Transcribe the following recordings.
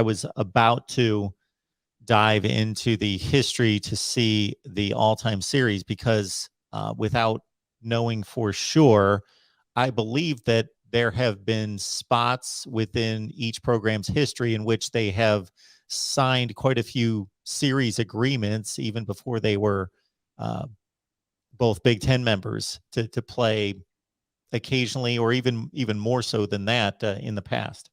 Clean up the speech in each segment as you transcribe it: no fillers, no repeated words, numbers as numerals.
I was about to dive into the history to see the all-time series because without knowing for sure, I believe that there have been spots within each program's history in which they have signed quite a few series agreements even before they were uh, both Big Ten members to play occasionally, or even more so than that in the past.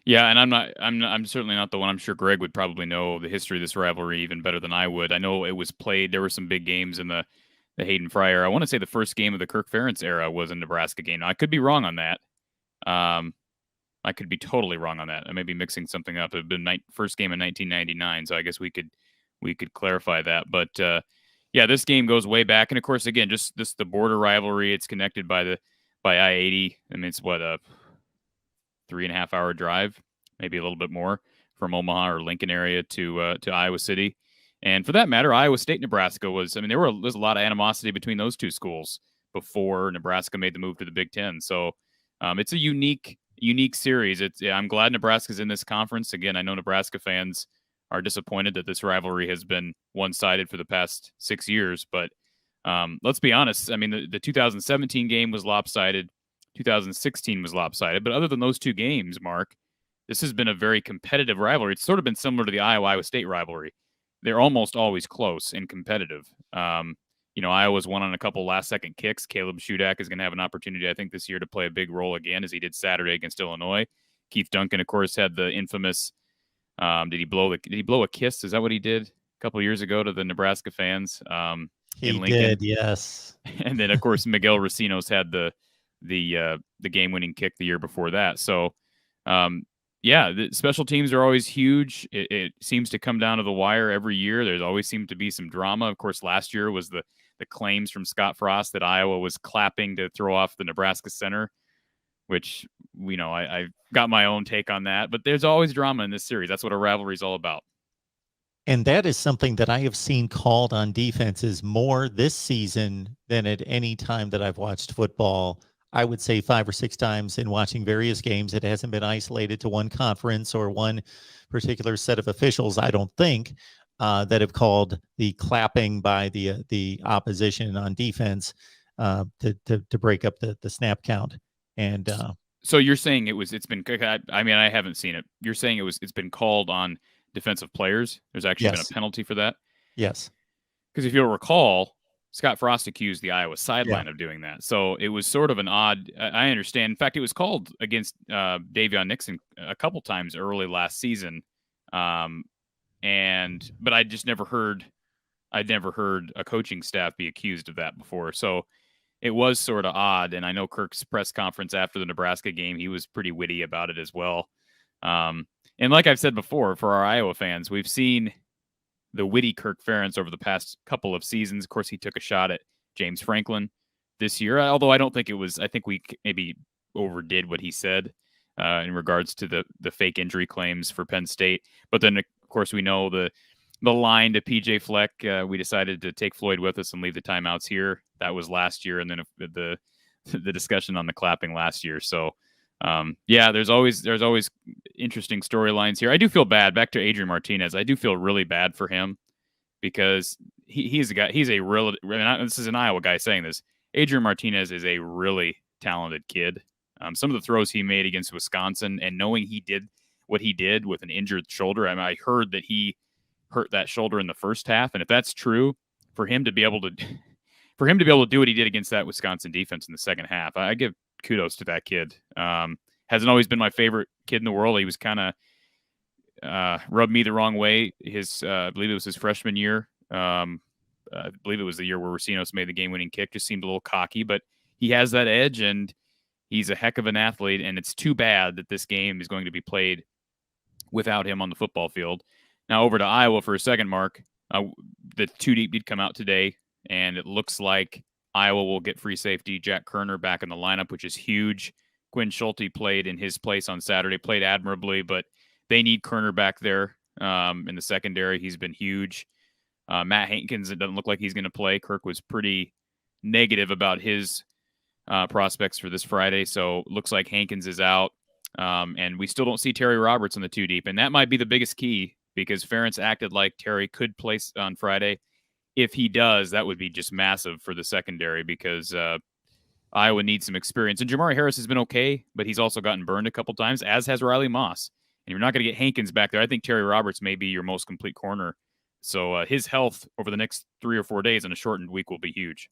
Yeah, and I'm certainly not the one. I'm sure Greg would probably know the history of this rivalry even better than I would. I know it was played. There were some big games in the Hayden Fry era. I want to say the first game of the Kirk Ferentz era was a Nebraska game. Now, I could be wrong on that. Um, I could be totally wrong on that. I may be mixing something up. It had been first game in 1999, so I guess we could clarify that. But yeah, this game goes way back, and of course, again, just this the border rivalry. It's connected by I-80. I mean, it's what a 3.5 hour drive, maybe a little bit more, from Omaha or Lincoln area to Iowa City. And for that matter, Iowa State, Nebraska was. I mean, there's a lot of animosity between those two schools before Nebraska made the move to the Big Ten. So it's a unique series. I'm glad Nebraska's in this conference. Again, I know Nebraska fans are disappointed that this rivalry has been one-sided for the past 6 years, but let's be honest. I mean, the 2017 game was lopsided. 2016 was lopsided. But other than those two games, Mark, this has been a very competitive rivalry. It's sort of been similar to the Iowa State rivalry. They're almost always close and competitive. Iowa's won on a couple last-second kicks. Caleb Shudak is going to have an opportunity, I think, this year to play a big role again, as he did Saturday against Illinois. Keith Duncan, of course, had the infamous. Did he blow a kiss? Is that what he did a couple years ago to the Nebraska fans in Lincoln? Did, yes. And then, of course, Miguel Racinos had the game-winning kick the year before that. So, the special teams are always huge. It seems to come down to the wire every year. There's always seemed to be some drama. Of course, last year was the claims from Scott Frost that Iowa was clapping to throw off the Nebraska center, which, I got my own take on that. But there's always drama in this series. That's what a rivalry is all about. And that is something that I have seen called on defenses more this season than at any time that I've watched football. I would say 5 or 6 times in watching various games. It hasn't been isolated to one conference or one particular set of officials, I don't think, that have called the clapping by the opposition on defense to break up the snap count. And so you're saying it's been. I mean, I haven't seen it. You're saying it's been called on defensive players. There's actually been a penalty for that. Yes, because if you'll recall, Scott Frost accused the Iowa sideline of doing that. So it was sort of an odd. I understand. In fact, it was called against Davion Nixon a couple times early last season. But I just never heard. I'd never heard a coaching staff be accused of that before. So it was sort of odd. And I know Kirk's press conference after the Nebraska game, he was pretty witty about it as well. And like I've said before, for our Iowa fans, we've seen the witty Kirk Ferentz over the past couple of seasons. Of course, he took a shot at James Franklin this year, although I don't think it was. I think we maybe overdid what he said in regards to the fake injury claims for Penn State. But then, of course, we know the line to PJ Fleck. We decided to take Floyd with us and leave the timeouts here. That was last year, and then the discussion on the clapping last year. So. There's always interesting storylines here. I do feel bad. Back to Adrian Martinez, I do feel really bad for him because he's a guy. He's a real. This is an Iowa guy saying this. Adrian Martinez is a really talented kid. Some of the throws he made against Wisconsin, and knowing he did what he did with an injured shoulder. I mean, I heard that he hurt that shoulder in the first half, and if that's true, for him to be able to do what he did against that Wisconsin defense in the second half, I give kudos to that kid. Hasn't always been my favorite kid in the world. He was kind of rubbed me the wrong way. I believe it was his freshman year. I believe it was the year where Racinos made the game-winning kick. Just seemed a little cocky, but he has that edge, and he's a heck of an athlete. And it's too bad that this game is going to be played without him on the football field. Now over to Iowa for a second, Mark. The 2 deep did come out today, and it looks like Iowa will get free safety Jack Kerner back in the lineup, which is huge. Quinn Schulte played in his place on Saturday, played admirably, but they need Kerner back there in the secondary. He's been huge. Matt Hankins, it doesn't look like he's going to play. Kirk was pretty negative about his prospects for this Friday, so looks like Hankins is out. And we still don't see Terry Roberts in the 2 deep. And that might be the biggest key because Ferentz acted like Terry could play on Friday. If he does, that would be just massive for the secondary because Iowa needs some experience. And Jamari Harris has been okay, but he's also gotten burned a couple times, as has Riley Moss. And you're not going to get Hankins back there. I think Terry Roberts may be your most complete corner. So his health over the next 3 or 4 days in a shortened week will be huge.